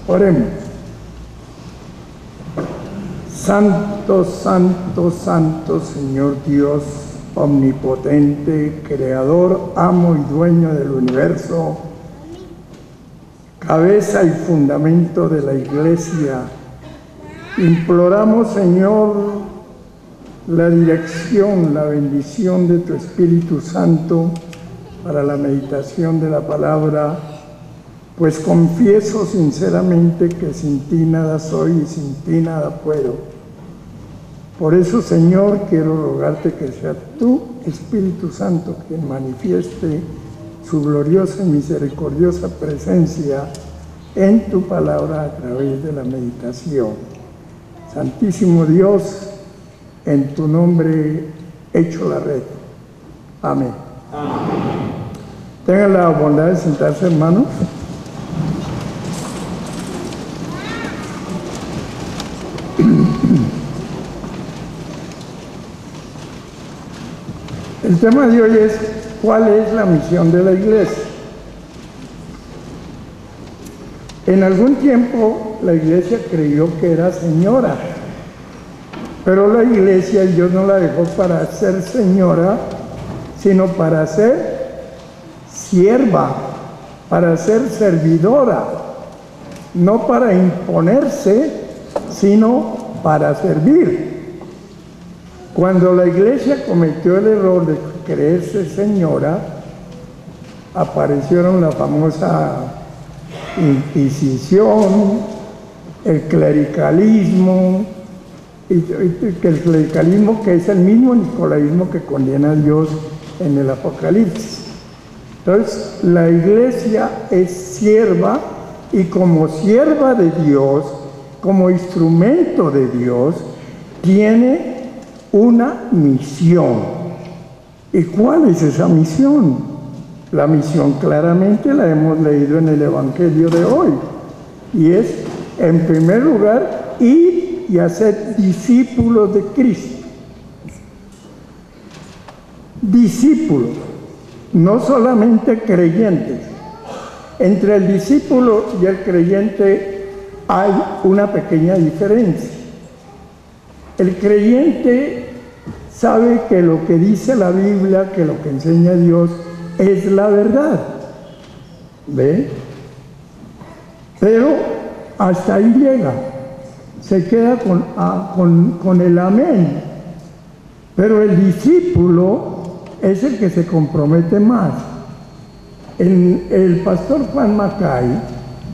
Oremos. Santo, santo, santo Señor Dios, omnipotente, creador, amo y dueño del universo, cabeza y fundamento de la Iglesia, imploramos, Señor, la dirección, la bendición de tu Espíritu Santo para la meditación de la palabra, pues confieso sinceramente que sin ti nada soy y sin ti nada puedo. Por eso, Señor, quiero rogarte que sea tu Espíritu Santo quien manifieste su gloriosa y misericordiosa presencia en tu palabra a través de la meditación. Santísimo Dios, en tu nombre echo la red. Amén. Amén. Tengan la bondad de sentarse, hermanos. El tema de hoy es ¿cuál es la misión de la Iglesia? En algún tiempo la Iglesia creyó que era señora, pero la Iglesia Dios no la dejó para ser señora, sino para ser sierva, para ser servidora, no para imponerse, sino para servir. Cuando la Iglesia cometió el error de creerse señora, aparecieron la famosa Inquisición, el clericalismo, y que el clericalismo que es el mismo nicolaísmo que condena a Dios en el Apocalipsis. Entonces, la Iglesia es sierva y como sierva de Dios, como instrumento de Dios, tiene una misión. ¿Y cuál es esa misión? La misión claramente la hemos leído en el Evangelio de hoy. Y es, en primer lugar, ir y hacer discípulos de Cristo. Discípulos, no solamente creyentes. Entre el discípulo y el creyente hay una pequeña diferencia. El creyente sabe que lo que dice la Biblia, que lo que enseña Dios es la verdad. ¿Ve? Pero hasta ahí llega. Se queda con el amén. Pero el discípulo es el que se compromete más. El pastor Juan Macay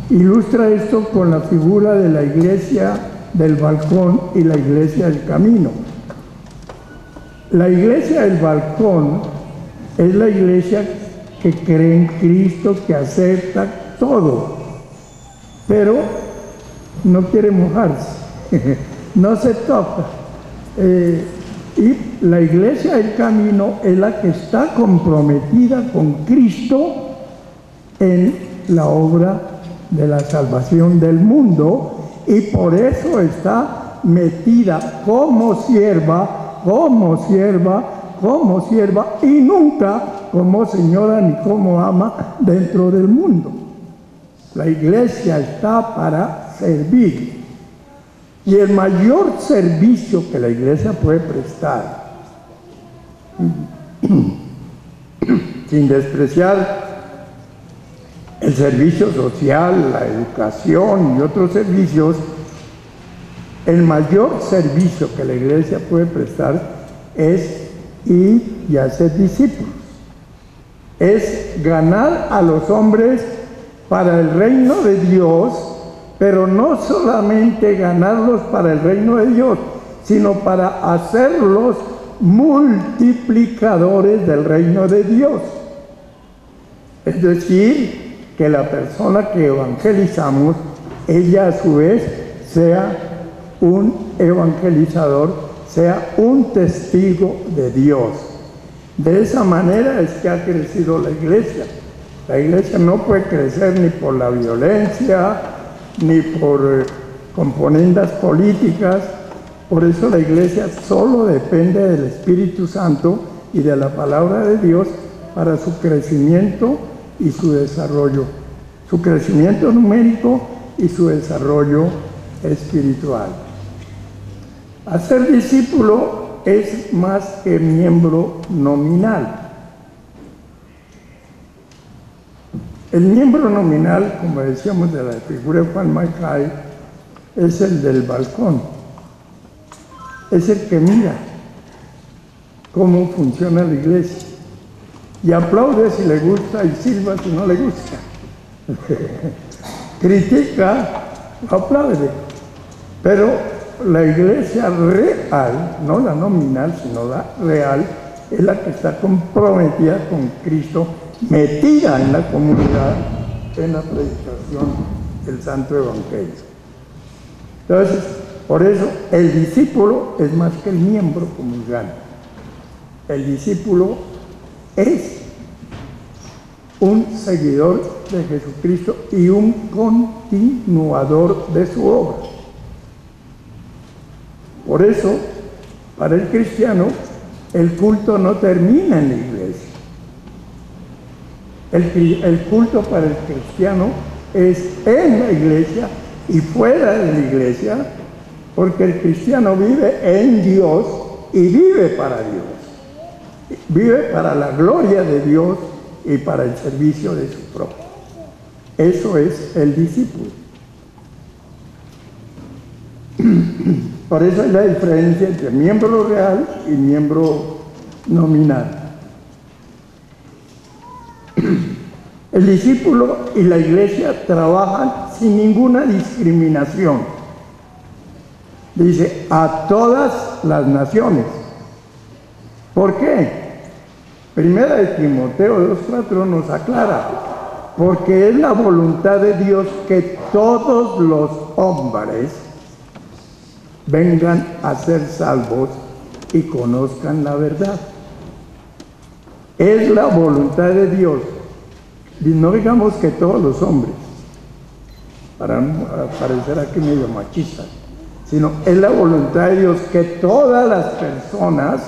ilustra esto con la figura de la iglesia del balcón y la iglesia del camino. La iglesia del balcón es la iglesia que cree en Cristo, que acepta todo, pero no quiere mojarse, no se toca. Y la iglesia del camino es la que está comprometida con Cristo en la obra de la salvación del mundo, y por eso está metida como sierva, y nunca como señora ni como ama dentro del mundo. La iglesia está para servir. Y el mayor servicio que la iglesia puede prestar, sin despreciar el servicio social, la educación y otros servicios, el mayor servicio que la iglesia puede prestar es ir y hacer discípulos. Es ganar a los hombres para el reino de Dios, pero no solamente ganarlos para el reino de Dios, sino para hacerlos multiplicadores del reino de Dios. Es decir, que la persona que evangelizamos, ella a su vez sea un evangelizador, sea un testigo de Dios. De esa manera es que ha crecido la iglesia. La iglesia no puede crecer ni por la violencia, ni por componendas políticas. Por eso la iglesia solo depende del Espíritu Santo y de la palabra de Dios para su crecimiento y su desarrollo, su crecimiento numérico y su desarrollo espiritual. Hacer discípulo es más que miembro nominal. El miembro nominal, como decíamos de la figura de Juan Macay, es el del balcón, es el que mira cómo funciona la iglesia y aplaude si le gusta y silba si no le gusta. Critica, aplaude, pero la iglesia real, no la nominal, sino la real, es la que está comprometida con Cristo, metida en la comunidad, en la predicación del Santo Evangelio. Entonces, por eso el discípulo es más que el miembro comulgante. El discípulo es un seguidor de Jesucristo y un continuador de su obra. Por eso, para el cristiano, el culto no termina en la iglesia. El culto para el cristiano es en la iglesia y fuera de la iglesia, porque el cristiano vive en Dios y vive para Dios. Vive para la gloria de Dios y para el servicio de su prójimo. Eso es el discípulo. Por eso es la diferencia entre miembro real y miembro nominal. El discípulo y la iglesia trabajan sin ninguna discriminación. Dice, a todas las naciones. ¿Por qué? Primera de Timoteo 2:4 nos aclara, porque es la voluntad de Dios que todos los hombres vengan a ser salvos y conozcan la verdad. Es la voluntad de Dios. Y no digamos que todos los hombres, para no parecer aquí medio machista, sino es la voluntad de Dios que todas las personas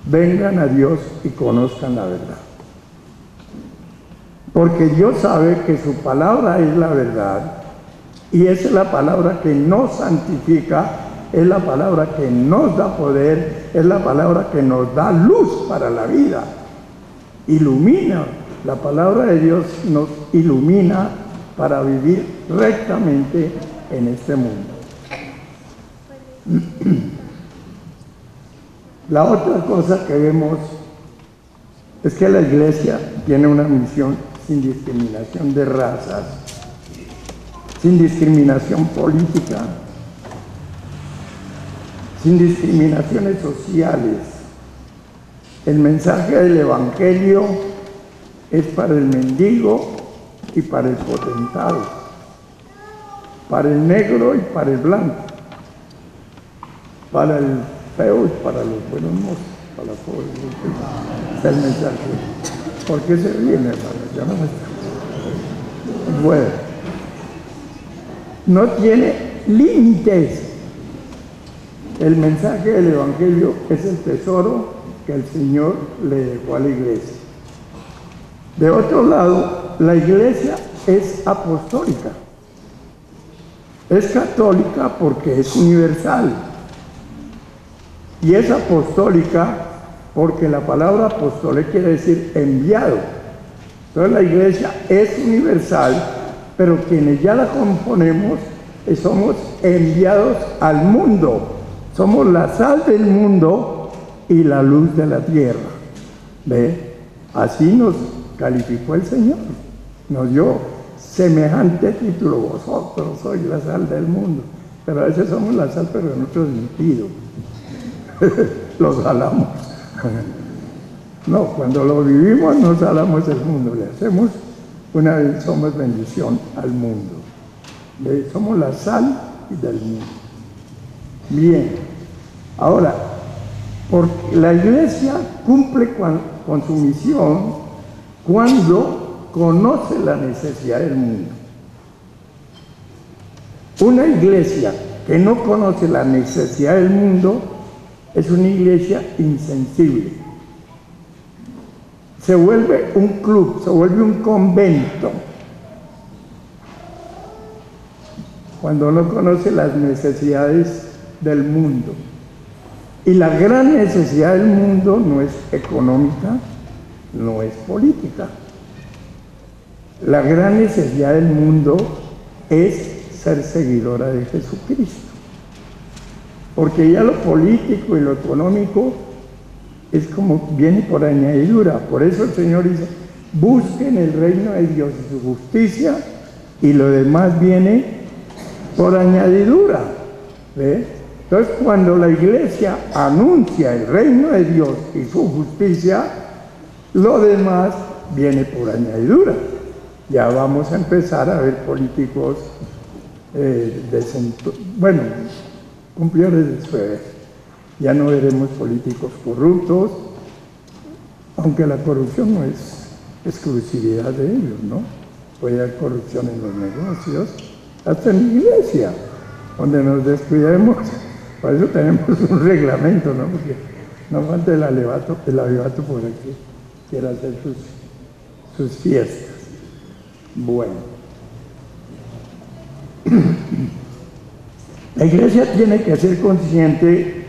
vengan a Dios y conozcan la verdad. Porque Dios sabe que su palabra es la verdad y esa es la palabra que nos santifica, es la palabra que nos da poder, es la palabra que nos da luz para la vida, ilumina. La palabra de Dios nos ilumina para vivir rectamente en este mundo. La otra cosa que vemos es que la iglesia tiene una misión sin discriminación de razas, sin discriminación política, sin discriminaciones sociales. El mensaje del Evangelio es para el mendigo y para el potentado, para el negro y para el blanco, para el feo y para los buenos mozos, para los pobres. Está el mensaje. ¿Por qué se ríen, hermanos? Ya no me está. Bueno, no tiene límites. El mensaje del Evangelio es el tesoro que el Señor le dejó a la iglesia. De otro lado, la iglesia es apostólica. Es católica porque es universal. Y es apostólica porque la palabra apóstol quiere decir enviado. Entonces la iglesia es universal, pero quienes ya la componemos somos enviados al mundo. Somos la sal del mundo y la luz de la tierra. ¿Ve? Así nos calificó el Señor. Nos dio semejante título: vosotros sois la sal del mundo. Pero a veces somos la sal, pero en otro sentido. Los jalamos. No, cuando lo vivimos no jalamos el mundo, le hacemos somos bendición al mundo. Somos la sal del mundo. Bien, ahora, porque la iglesia cumple con su misión cuando conoce la necesidad del mundo. Una iglesia que no conoce la necesidad del mundo es una iglesia insensible. Se vuelve un club, se vuelve un convento. cuando no conoce las necesidades del mundo. Y la gran necesidad del mundo no es económica, no es política. La gran necesidad del mundo es ser seguidora de Jesucristo. Porque ya lo político y lo económico es como viene por añadidura. Por eso el Señor dice, busquen el reino de Dios y su justicia, y lo demás viene por añadidura. ¿Ve? Entonces, cuando la iglesia anuncia el reino de Dios y su justicia, lo demás viene por añadidura. Ya vamos a empezar a ver políticos cumplidores de su deber. Ya no veremos políticos corruptos, aunque la corrupción no es exclusividad de ellos, ¿no? Puede haber corrupción en los negocios, hasta en la iglesia, donde nos descuidemos. Por eso tenemos un reglamento, ¿no? Porque no falta el alevato por aquí, quiera hacer sus fiestas. Bueno. La iglesia tiene que ser consciente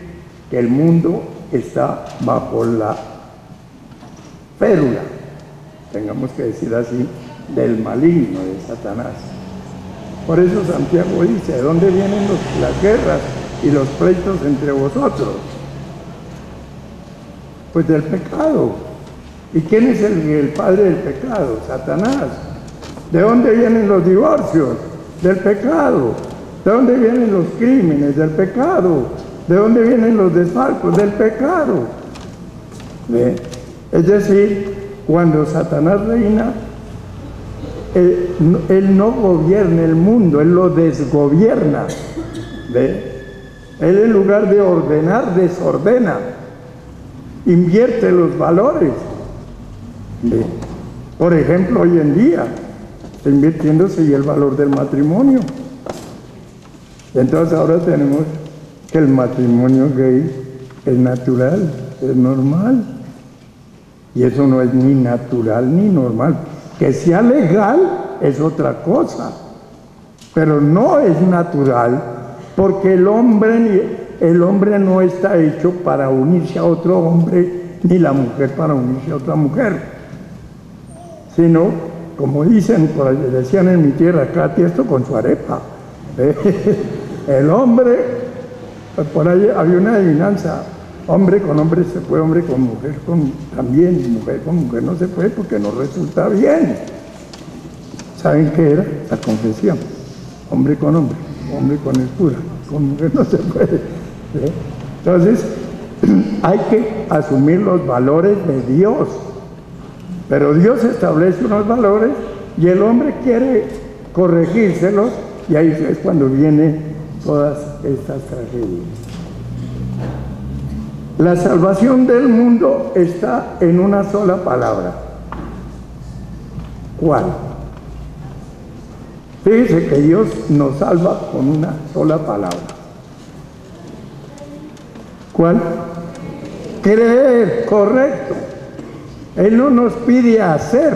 que el mundo está bajo la férula, tengamos que decir así, del maligno, de Satanás. Por eso Santiago dice, ¿de dónde vienen las guerras y los pleitos entre vosotros? Pues del pecado. ¿Y quién es el padre del pecado? Satanás. ¿De dónde vienen los divorcios? Del pecado. ¿De dónde vienen los crímenes? Del pecado. ¿De dónde vienen los desfalcos? Del pecado. ¿Ve? Es decir, cuando Satanás reina, él no gobierna el mundo, él lo desgobierna. ¿Ve? Él, en lugar de ordenar, desordena, invierte los valores. ¿Ve? Por ejemplo, hoy en día está invirtiéndose y el valor del matrimonio. Entonces ahora tenemos que el matrimonio gay es natural, es normal. Y eso no es ni natural ni normal. Que sea legal es otra cosa, pero no es natural, porque el hombre no está hecho para unirse a otro hombre, ni la mujer para unirse a otra mujer, sino, como dicen, decían en mi tierra, cada tiesto con su arepa. El hombre, por ahí había una adivinanza, hombre con hombre se puede, hombre con mujer también, mujer con mujer no se puede porque no resulta bien. ¿Saben qué era? La confesión. Hombre con hombre con el cura, con mujer no se puede. ¿Sí? Entonces, hay que asumir los valores de Dios. Pero Dios establece unos valores y el hombre quiere corregírselos, y ahí es cuando vienen todas estas tragedias. La salvación del mundo está en una sola palabra. ¿Cuál? Fíjese que Dios nos salva con una sola palabra. ¿Cuál? Creer, correcto. Él no nos pide hacer,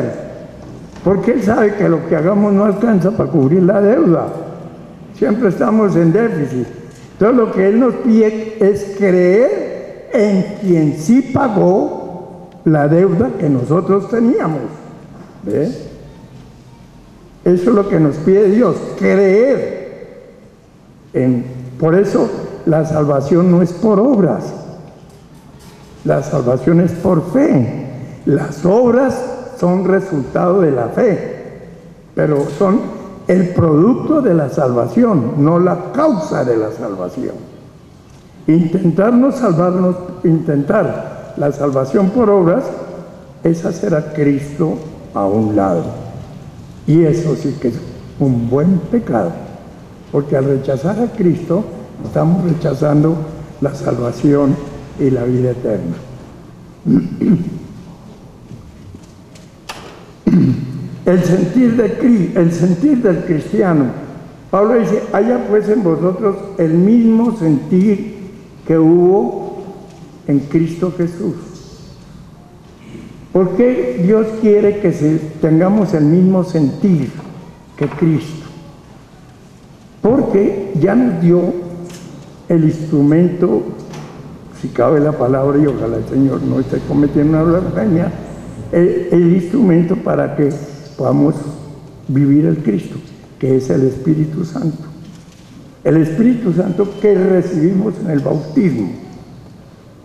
porque Él sabe que lo que hagamos no alcanza para cubrir la deuda. Siempre estamos en déficit. Entonces lo que Él nos pide es creer en quien sí pagó la deuda que nosotros teníamos. ¿Ve? Eso es lo que nos pide Dios, creer. Por eso la salvación no es por obras, la salvación es por fe. Las obras son resultado de la fe, pero son el producto de la salvación, no la causa de la salvación. Intentar la salvación por obras es hacer a Cristo a un lado. Y eso sí que es un buen pecado, porque al rechazar a Cristo estamos rechazando la salvación y la vida eterna. El sentir del cristiano. Pablo dice, haya pues en vosotros el mismo sentir que hubo en Cristo Jesús. ¿Por qué Dios quiere que tengamos el mismo sentir que Cristo? porque ya nos dio el instrumento, si cabe la palabra, y ojalá el Señor no esté cometiendo una blasfemia, el instrumento para que podamos vivir el Cristo, que es el Espíritu Santo. El Espíritu Santo que recibimos en el bautismo.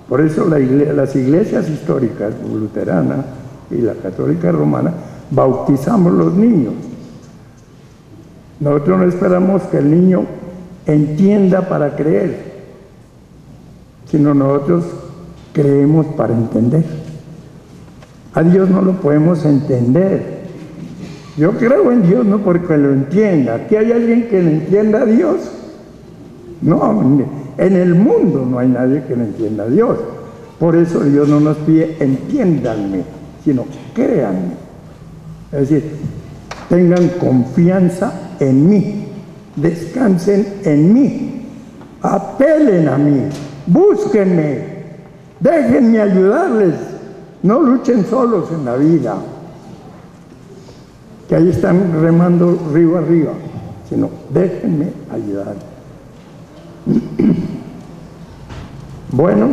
Por eso las iglesias históricas, luterana y la católica romana, bautizamos los niños. Nosotros no esperamos que el niño entienda para creer, sino nosotros creemos para entender. A Dios no lo podemos entender. Yo creo en Dios no porque lo entienda. ¿Aquí hay alguien que le entienda a Dios? No, en el mundo no hay nadie que le entienda a Dios. Por eso Dios no nos pide entiéndanme, sino créanme. Es decir, tengan confianza en mí, descansen en mí, apelen a mí, búsquenme, déjenme ayudarles, no luchen solos en la vida, que ahí están remando río arriba, sino déjenme ayudar. Bueno,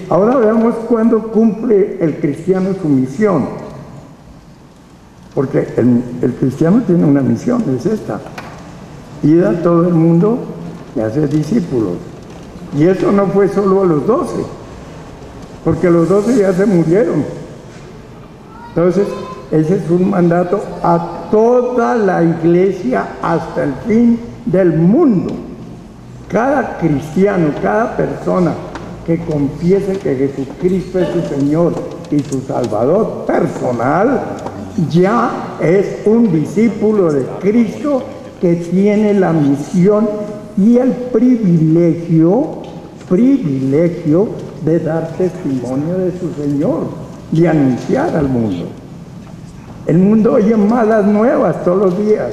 ahora veamos cuándo cumple el cristiano su misión, porque el cristiano tiene una misión, es esta: ir a todo el mundo y hacer discípulos. Y eso no fue solo a los 12, porque los 12 ya se murieron. Entonces, ese es un mandato a toda la iglesia hasta el fin del mundo. Cada cristiano, cada persona que confiese que Jesucristo es su Señor y su Salvador personal, ya es un discípulo de Cristo que tiene la misión y el privilegio de dar testimonio de su Señor, de anunciar al mundo. El mundo oye malas nuevas todos los días.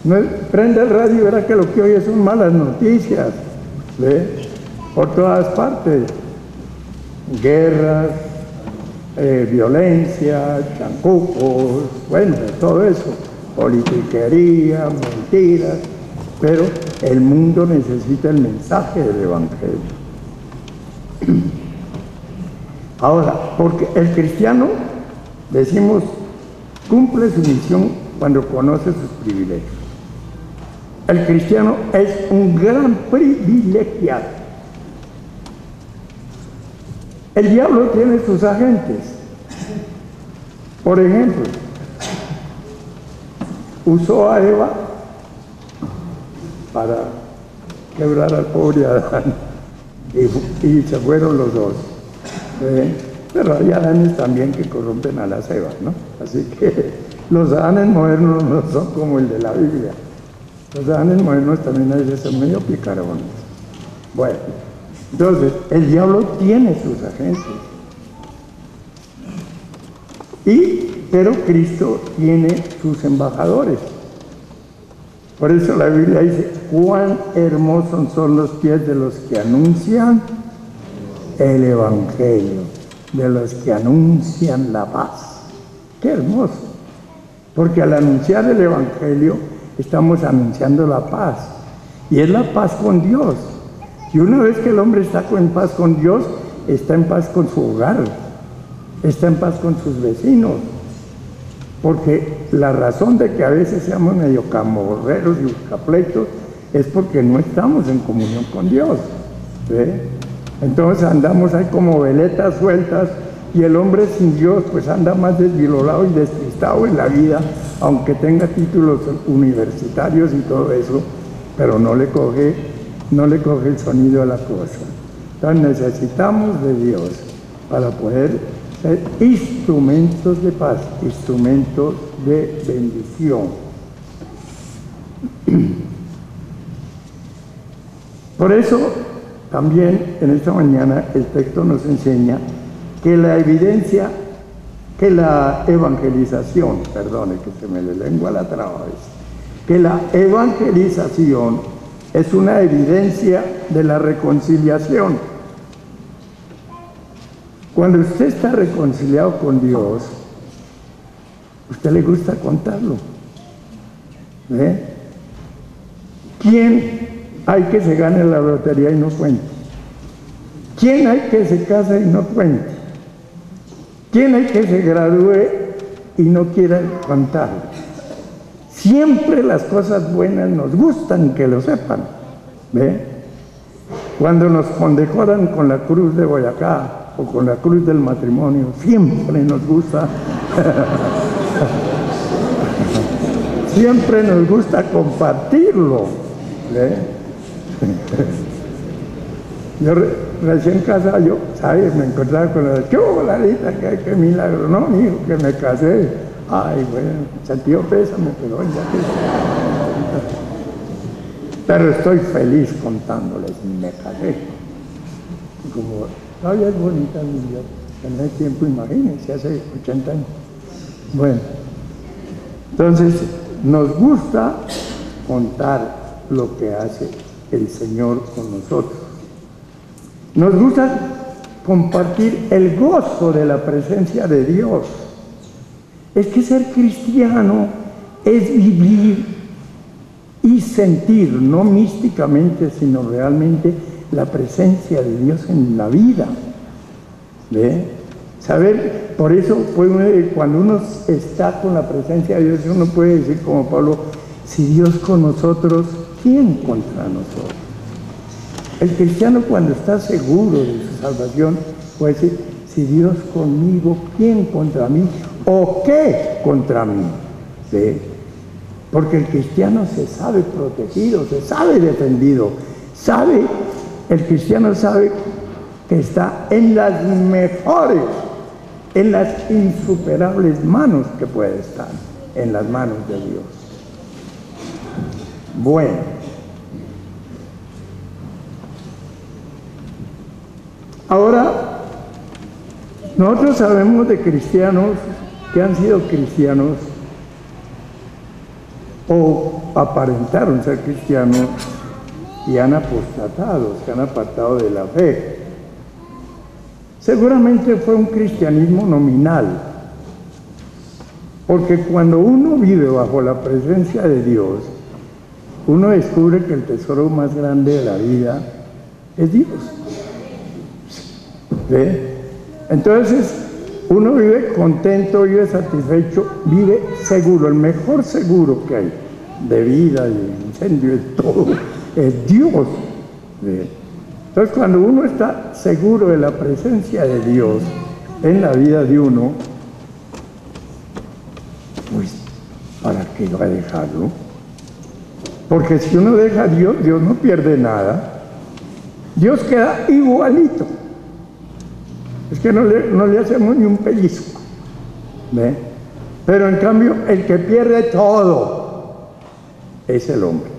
No, prende el radio y verá que lo que oye son malas noticias, ¿ve? Por todas partes. Guerras, violencia, chancucos, bueno, todo eso. Politiquería, mentiras. Pero el mundo necesita el mensaje del Evangelio. Ahora, porque el cristiano, decimos, cumple su misión cuando conoce sus privilegios. El cristiano es un gran privilegiado. El diablo tiene sus agentes. Por ejemplo, usó a Eva para quebrar al pobre Adán y se fueron los dos. Pero hay Adanes también que corrompen a las Evas, ¿no? Así que los Adanes modernos no son como el de la Biblia. Los Adanes modernos también hay de ser medio picarones. Bueno, entonces el diablo tiene sus agentes. Pero Cristo tiene sus embajadores. Por eso la Biblia dice: cuán hermosos son los pies de los que anuncian el Evangelio, de los que anuncian la paz. ¡Qué hermoso! Porque al anunciar el Evangelio estamos anunciando la paz, y es la paz con Dios. Y una vez que el hombre está en paz con Dios, está en paz con su hogar, está en paz con sus vecinos. Porque la razón de que a veces seamos medio camorreros y buscapleitos es porque no estamos en comunión con Dios, ¿ve? Entonces andamos ahí como veletas sueltas, y el hombre sin Dios pues anda más desvirolado y despistado en la vida, aunque tenga títulos universitarios y todo eso, pero no le coge el sonido a la cosa. Entonces necesitamos de Dios para poder ser instrumentos de paz, instrumentos de bendición. Por eso también en esta mañana el texto nos enseña que la evangelización, perdone que se me le lengua la traba, que la evangelización es una evidencia de la reconciliación. Cuando usted está reconciliado con Dios, a usted le gusta contarlo, ¿eh? ¿Quién hay que se gane la lotería y no cuente? ¿Quién hay que se case y no cuente? ¿Quién hay que se gradúe y no quiera contar? Siempre las cosas buenas nos gustan que lo sepan. ¿Ve? Cuando nos condecoran con la cruz de Boyacá o con la cruz del matrimonio, siempre nos gusta. Siempre nos gusta compartirlo. ¿Ve? Yo recién casado, ¿sabes? Me encontraba con la ¡qué voladita! ¡Qué milagro! No, hijo, que me casé. Ay, bueno, sentido pésame, pero ya que... Pero estoy feliz contándoles, me casé. Y como todavía es bonita mi vida, en ese tiempo, imagínense, hace 80 años. Bueno, entonces nos gusta contar lo que hace el Señor con nosotros. Nos gusta compartir el gozo de la presencia de Dios. Es que ser cristiano es vivir y sentir, no místicamente, sino realmente la presencia de Dios en la vida. ¿Ve? Saber, por eso cuando uno está con la presencia de Dios, uno puede decir como Pablo, si Dios con nosotros, ¿quién contra nosotros? El cristiano cuando está seguro de su salvación puede decir, si Dios conmigo, ¿quién contra mí? ¿O qué contra mí? ¿Sí? Porque el cristiano se sabe protegido, se sabe defendido, el cristiano sabe que está en las mejores, en las insuperables manos que puede estar, en las manos de Dios. Bueno. Ahora, nosotros sabemos de cristianos que han sido cristianos o aparentaron ser cristianos y han apostatado, se han apartado de la fe. Seguramente fue un cristianismo nominal, porque cuando uno vive bajo la presencia de Dios, uno descubre que el tesoro más grande de la vida es Dios. ¿Sí? Entonces, uno vive contento, vive satisfecho, vive seguro. El mejor seguro que hay de vida, de incendio, de todo, es Dios. ¿Sí? Entonces, cuando uno está seguro de la presencia de Dios en la vida de uno, pues, ¿para qué va a dejarlo? Porque si uno deja a Dios, Dios no pierde nada. Dios queda igualito. Es que no le hacemos ni un pellizco. ¿Ve? Pero en cambio, el que pierde todo es el hombre.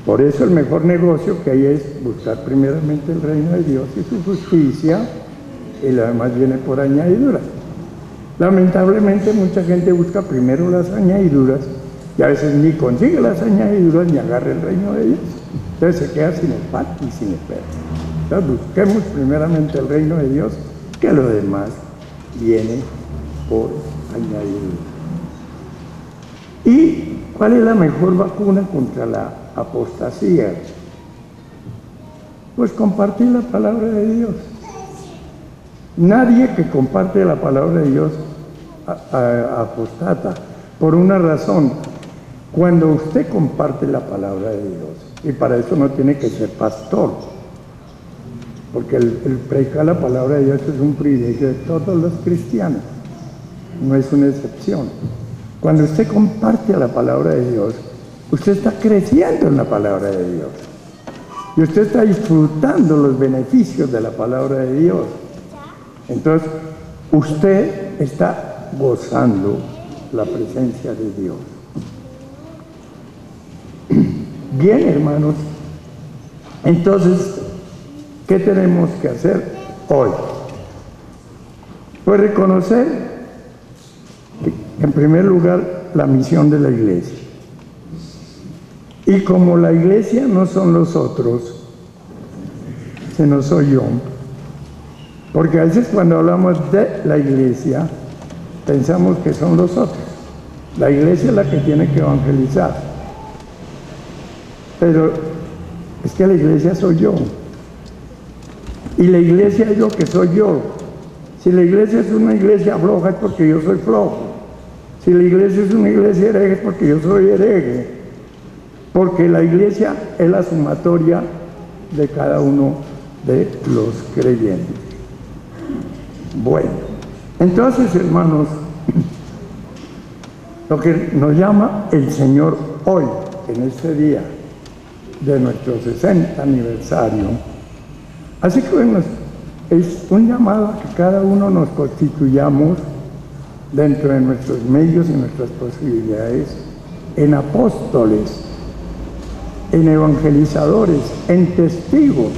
Por eso el mejor negocio que hay es buscar primeramente el reino de Dios y su justicia, y lo demás viene por añadidura. Lamentablemente mucha gente busca primero las añadiduras y a veces ni consigue las añadiduras ni agarra el reino de Dios. Entonces se queda sin el pan y sin el perro. Entonces busquemos primeramente el reino de Dios, que lo demás viene por añadidura. ¿Y cuál es la mejor vacuna contra la apostasía? Pues compartir la palabra de Dios. Nadie que comparte la palabra de Dios apostata, por una razón. Cuando usted comparte la palabra de Dios, y para eso no tiene que ser pastor, porque el predicar la palabra de Dios es un privilegio de todos los cristianos, no es una excepción. Cuando usted comparte la palabra de Dios, usted está creciendo en la palabra de Dios y usted está disfrutando los beneficios de la palabra de Dios. Entonces, usted está gozando la presencia de Dios. Bien, hermanos, entonces, ¿qué tenemos que hacer hoy? Pues reconocer, en primer lugar, la misión de la iglesia. Y como la iglesia no son los otros, sino soy yo, porque a veces cuando hablamos de la iglesia, pensamos que son los otros. La iglesia es la que tiene que evangelizar. pero es que la iglesia soy yo. Y la iglesia es lo que soy yo. Si la iglesia es una iglesia floja es porque yo soy flojo. Si la iglesia es una iglesia hereje es porque yo soy hereje. Porque la iglesia es la sumatoria de cada uno de los creyentes. Bueno, entonces, hermanos, lo que nos llama el Señor hoy, en este día de nuestro 60 aniversario, así que bueno, es un llamado a que cada uno nos constituyamos dentro de nuestros medios y nuestras posibilidades en apóstoles, en evangelizadores, en testigos.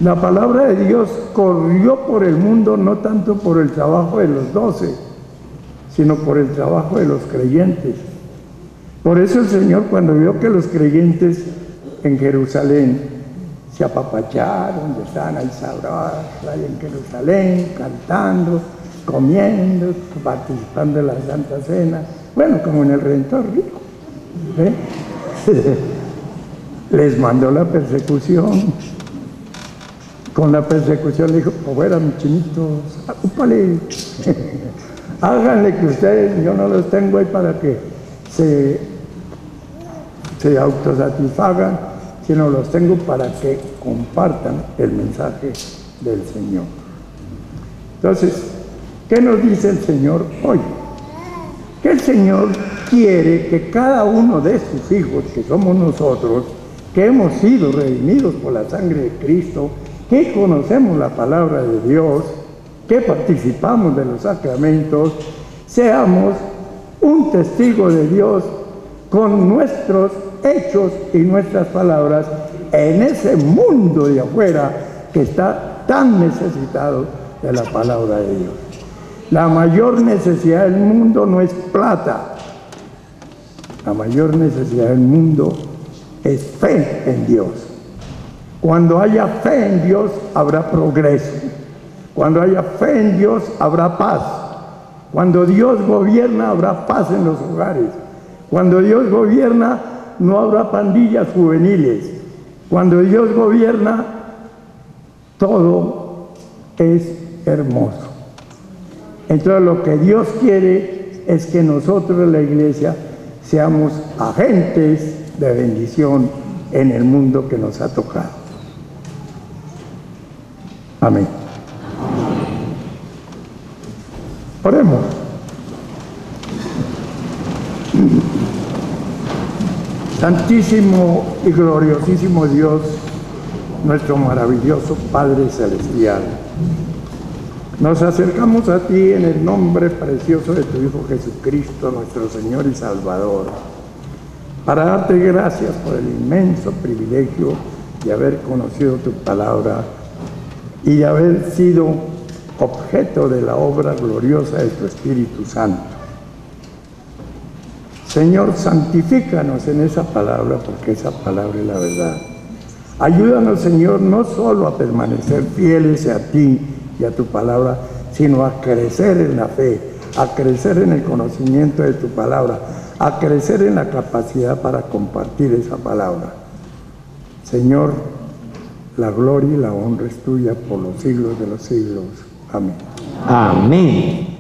La palabra de Dios corrió por el mundo no tanto por el trabajo de los 12, sino por el trabajo de los creyentes. Por eso el Señor, cuando vio que los creyentes en Jerusalén se apapacharon, estaban ahí sabrosos, ahí en Jerusalén, cantando, comiendo, participando en la Santa Cena, bueno, como en el Redentor rico, ¿eh? Les mandó la persecución. Con la persecución le dijo: fuera, mis chinitos, ocúpale, háganle que ustedes, yo no los tengo ahí para que se autosatisfagan, sino los tengo para que compartan el mensaje del Señor. Entonces, ¿qué nos dice el Señor hoy? Que el Señor quiere que cada uno de sus hijos, que somos nosotros, que hemos sido redimidos por la sangre de Cristo, que conocemos la palabra de Dios, que participamos de los sacramentos, seamos un testigo de Dios con nuestros hechos y nuestras palabras en ese mundo de afuera que está tan necesitado de la palabra de Dios. La mayor necesidad del mundo no es plata, la mayor necesidad del mundo es fe en Dios. Cuando haya fe en Dios habrá progreso. Cuando haya fe en Dios habrá paz. Cuando Dios gobierna habrá paz en los hogares. Cuando Dios gobierna no habrá pandillas juveniles. Cuando Dios gobierna todo es hermoso. Entonces lo que Dios quiere es que nosotros, la iglesia, seamos agentes de bendición en el mundo que nos ha tocado. Amén. Oremos. Santísimo y gloriosísimo Dios, nuestro maravilloso Padre Celestial, nos acercamos a ti en el nombre precioso de tu Hijo Jesucristo, nuestro Señor y Salvador, para darte gracias por el inmenso privilegio de haber conocido tu palabra y de haber sido objeto de la obra gloriosa de tu Espíritu Santo. Señor, santifícanos en esa palabra, porque esa palabra es la verdad. Ayúdanos, Señor, no solo a permanecer fieles a ti y a tu palabra, sino a crecer en la fe, a crecer en el conocimiento de tu palabra, a crecer en la capacidad para compartir esa palabra. Señor, la gloria y la honra es tuya por los siglos de los siglos. Amén. Amén.